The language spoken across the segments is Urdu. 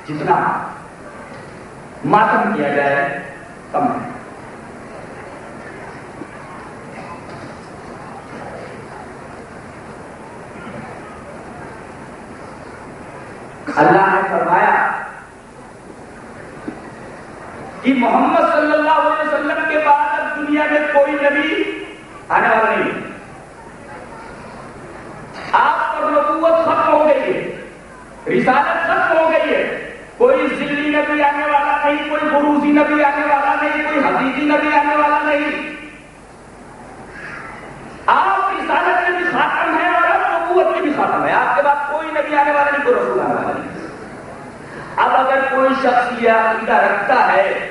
جتنا ماتم کیا جائے کم ہے. اللہ نے فرمایا کہ محمد صلی اللہ علیہ وسلم کے بعد اب دنیا میں کوئی نبی آنے والا نہیں. آپ پر نبوت ختم ہو گئی ہے, رسالت ختم ہو گئی ہے. کوئی ذلی نبی آنے والا نہیں, کوئی بروزی نبی آنے والا نہیں, کوئی حقیقی نبی آنے والا نہیں. آپ رسالت میں بھی خاتم ہے اور اب نبوت میں بھی خاتم ہے. آپ کے بعد کوئی نبی آنے والا نہیں, کوئی رسول آنے والا نہیں. اب اگر کوئی شخص یہ عقیدہ رکھتا ہے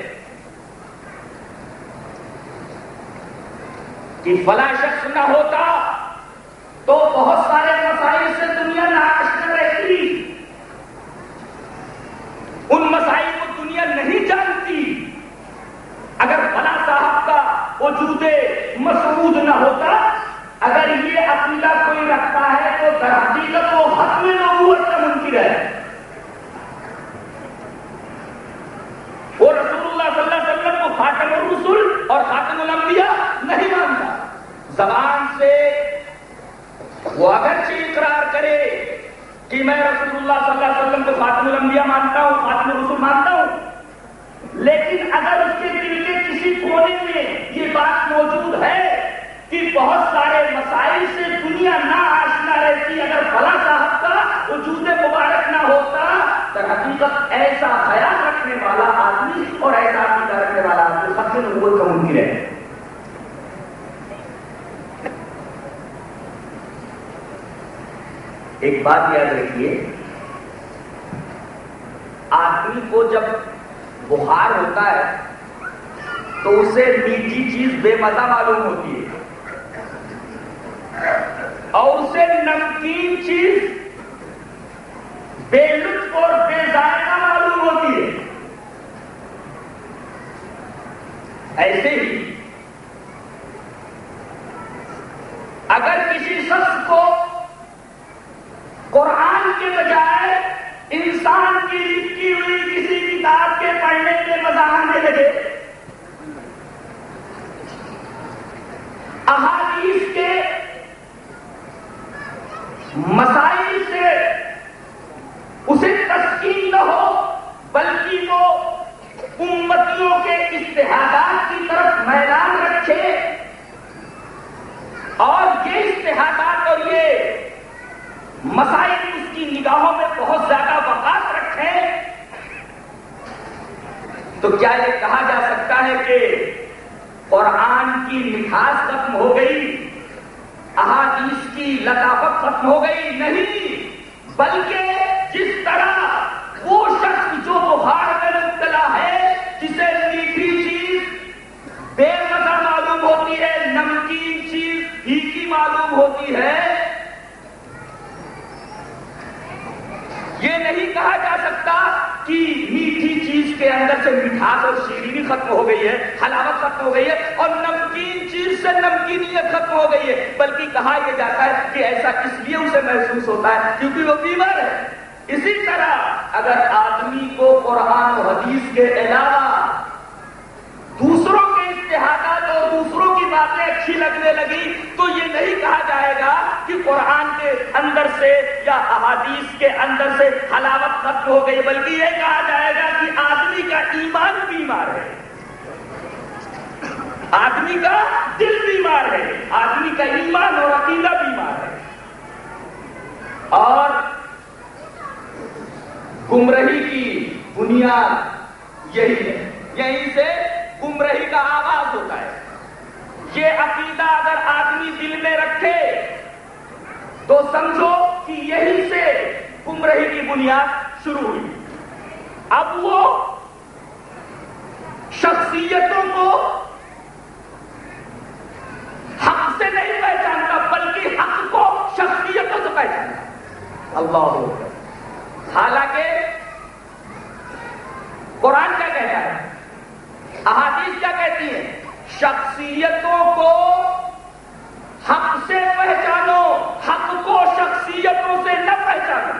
کہ فلاں شخص نہ ہوتا تو بہت سارے مسائل سے دنیا ناآشنا رہتی, ان مسائل کو دنیا نہیں جانتی, اگر فلاں صاحب کا وجود مسعود نہ ہوتا, اگر یہ عقیدہ کوئی رکھتا ہے تو در حقیقت وہ ختم نبوت کا منکر ہے. وہ رسول اللہ صلی اللہ علیہ وسلم کو خاتم الرسل اور خاتم الانبیاء نہیں مانتا. زبان سے وہ اگرچہ اقرار کرے کہ میں رسول اللہ صلی اللہ علیہ وسلم کو خاتم الانبیاء مانتا ہوں, خاتم الرسل مانتا ہوں, لیکن اگر اس کے دل کے کسی کونے میں یہ بات موجود ہے کہ بہت سارے مسائل سے دنیا ناآشنا رہتی, اگر فلاں صاحب کا وجود مبارک نہ ہوتا, در حقیقت ایسا خیال رکھنے والا آدمی اور ایسا عقیدہ رکھنے والا آدمی ختم نبوت کا منکر ہے. ایک بات یاد رکھیے, آدمی کو جب بخار ہوتا ہے تو اسے میٹھی چیز بے مزہ معلوم ہوتی ہے اور اسے نمکین چیز بے لطف اور بے ذائقہ معلوم ہوتی ہے. ایسے ہی اگر کسی شخص کو قرآن کے بجائے انسان کی لکھی ہوئی کسی کتاب کے پڑھنے کے مزہ آنے لگے, احادیث کے مسائل سے اسے تسکین نہ ہو, بلکہ وہ امتیوں کے اجتہادات کی طرف میدان رکھے اور یہ اجتہادات اور یہ مسائل اس کی نگاہوں میں بہت زیادہ وقار رکھے, تو کیا یہ کہا جا سکتا ہے کہ قرآن کی مٹھاس ختم ہو گئی, احادیث کی لطافت ختم ہو گئی؟ نہیں, بلکہ جس طرح وہ شخص جو بخار میں مبتلا ہے, جسے میٹھی چیز بے مزہ معلوم ہوتی ہے, نمکین چیز پھیکی معلوم ہوتی ہے, یہ نہیں کہا جا سکتا کہ میٹھی چیز کے اندر سے مٹھاس اور شیرینی ختم ہو گئی ہے, حلاوت ختم ہو گئی ہے, اور نمکین چیز سے نمکینیت ختم ہو گئی ہے, بلکہ کہا یہ جاتا ہے کہ ایسا اس لیے اسے محسوس ہوتا ہے کیونکہ وہ بیمار ہے. اسی طرح اگر آدمی کو قرآن و حدیث کے علاوہ دوسروں کے اجتہادات اور دوسروں کی باتیں اچھی لگنے لگی تو یہ نہیں کہا جائے گا کہ قرآن کے اندر سے یا احادیث کے اندر سے حلاوت ختم ہو گئی, بلکہ یہ کہا جائے گا کہ آدمی کا ایمان بیمار ہے, آدمی کا دل بیمار ہے, آدمی کا ایمان اور عقیدہ بیمار ہے. اور گمراہی کی بنیاد یہی ہے, یہیں سے گمراہی کا آغاز ہوتا ہے. یہ عقیدہ اگر آدمی دل میں رکھے تو سمجھو کہ یہیں سے گمراہی کی بنیاد شروع ہوئی. اب وہ شخصیتوں کو حق سے نہیں پہچانتا بلکہ حق کو شخصیتوں سے پہچانتا. اللہ اکبر. حالانکہ قرآن کیا کہتا ہے, احادیث کیا کہتی ہے؟ شخصیتوں کو حق سے پہچانو, حق کو شخصیتوں سے نہ پہچانو.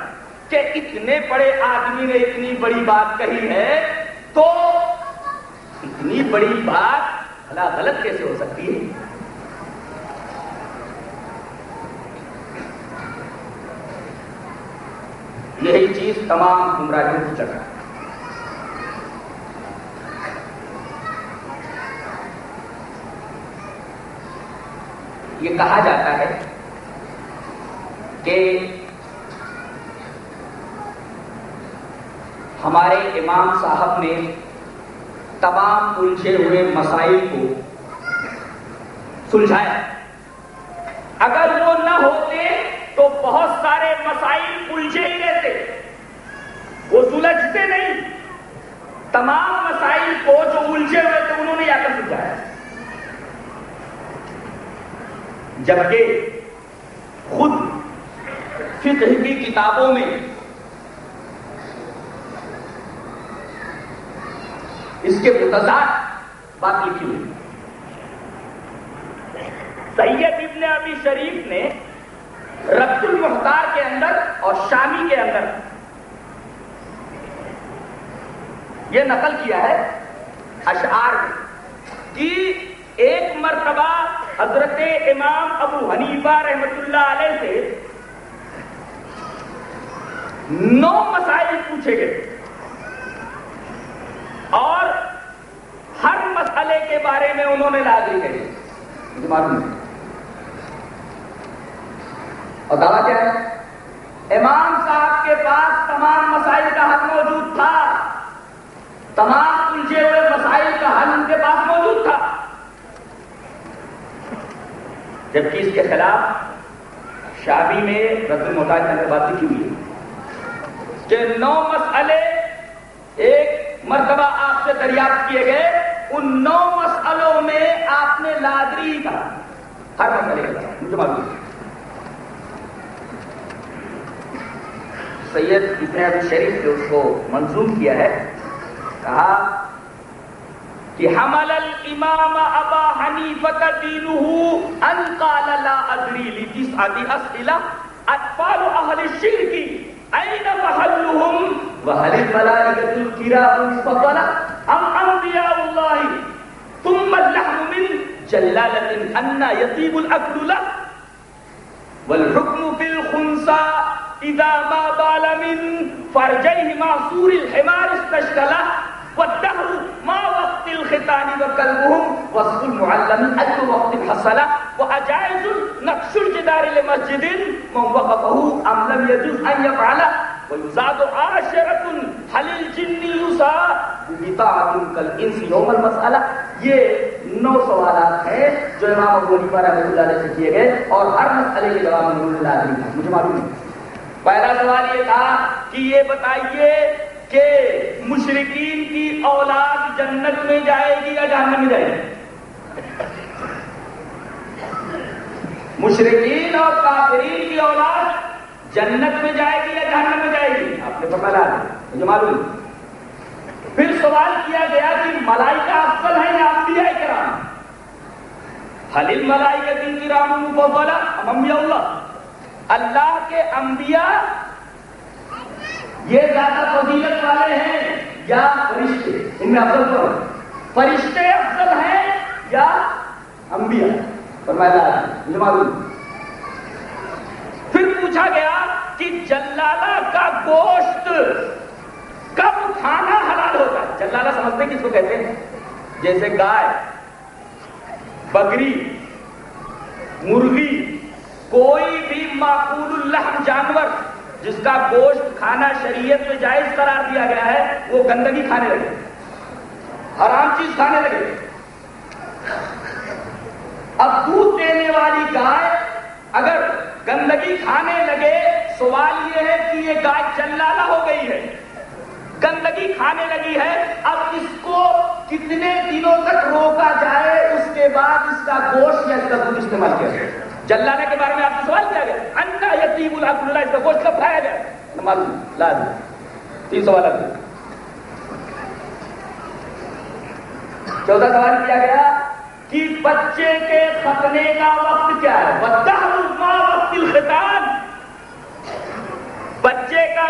کہ اتنے بڑے آدمی نے اتنی بڑی بات کہی ہے تو اتنی بڑی بات بھلا غلط کیسے ہو سکتی ہے؟ یہی چیز تمام گمراہیوں کی جگہ ہے۔ یہ کہا جاتا ہے کہ ہمارے امام صاحب نے تمام الجھے ہوئے مسائل کو سلجھایا، اگر وہ نہ ہوتے تو بہت سارے مسائل الجھے ہی رہتے، وہ سلجھتے نہیں۔ تمام مسائل کو جو الجھے ہوئے تھے انہوں نے آ کر سلجھایا، جبکہ خود فقہ کی کتابوں میں اس کے متضاد بات لکھی ہوئی۔ سید ابن ابی شریف نے رد المختار کے اندر اور شامی کے اندر یہ نقل کیا ہے اشعار میں کہ ایک مرتبہ حضرت امام ابو حنیفہ رحمۃ اللہ علیہ سے 9 مسائل پوچھے گئے اور ہر مسئلے کے بارے میں انہوں نے لازمی کہی، مجھے معلوم ہے۔ اور دعویٰ کیا ہے؟ امام صاحب کے پاس تمام مسائل کا حل موجود تھا، تمام الجھے ہوئے مسائل کا حل ان کے پاس موجود تھا، جبکہ اس کے خلاف شابی میں رد المختار کے اندر بات لکھی ہوئی ہے کہ 9 مسئلے ایک مرتبہ آپ سے دریافت کیے گئے، ان 9 مسئلوں میں آپ نے لادری کا ہر مسئلے کا مجھے معلوم ہے۔ سید ابن ابی شریف نے اس کو منظوم کیا ہے، کہا کہ حمل الامام ابا حنیفہ دینہ ان قال لا ادری لتسعۃ اسئلہ اطفال اہل الشرک این محلهم وهل الملائکۃ الکرام المفضلہ ام انبیاء اللہ ثم اللحم من جلالۃ ان یطیب الاکل له والحکم بالخنثى اذا ما بال من فرجیہ معصور الحمار استشکلہ والدهر ما وقت الختان وكلبهم وصف المعلم أي وقت حصل وأجائز نقش الجدار لمسجد من وقفه أم لم يجوز أن يفعل ويزاد عاشرة هل الجن يساء بطاعة كالإنس يوم المسألة۔ یہ 9 سوالات ہیں جو امام ابو حنیفہ رحمۃ اللہ علیہ سے کیے گئے اور ہر مسئلے کے جواب میں لازمی تھا، مجھے معلوم ہے۔ پہلا سوال یہ تھا کہ یہ بتائیے کہ مشرکین کی اولاد جنت میں جائے گی یا جہنم میں جائے گی؟ مشرکین اور کافرین کی اولاد جنت میں جائے گی یا جہنم میں جائے گی؟ آپ نے پکڑا ہے، مجھے معلوم۔ پھر سوال کیا گیا کہ ملائکہ افضل ہیں یا انبیاء کرام؟ حل الملائکۃ الکرام المفضلہ ام انبیاء اللہ؟ اللہ کے انبیاء یہ زیادہ فضیلت والے ہیں یا فرشتے؟ ان میں افضل کون ہے؟ فرشتے افضل ہیں یا انبیاء؟ فرمایا مجھے معلوم۔ پھر پوچھا گیا کہ جلالہ کا گوشت کب کھانا حلال ہوتا ہے؟ جلالہ سمجھتے کس کو کہتے ہیں؟ جیسے گائے، بکری، مرغی، کوئی بھی معقول اللحم جانور جس کا گوشت کھانا شریعت میں جائز قرار دیا گیا ہے، وہ گندگی کھانے لگے، حرام چیز کھانے لگے۔ اب دودھ دینے والی گائے اگر گندگی کھانے لگے، سوال یہ ہے کہ یہ گائے جلالہ ہو گئی ہے، گندگی کھانے لگی ہے، اب اس کو کتنے دنوں تک روکا جائے، اس کے بعد اس کا گوشت یا اس کا دودھ استعمال کیا جائے؟ جلالہ کے بارے میں آپ سے سوال کیا گیا، انا یتیب العقل اللہ، اس کا گوشت کب کھایا جائے؟ معلوم لازم۔ 3 سوالات ہیں۔ 14 سوال کیا گیا کہ بچے کے ختنے کا وقت کیا ہے؟ والدہر ما وقت الختان، بچے کا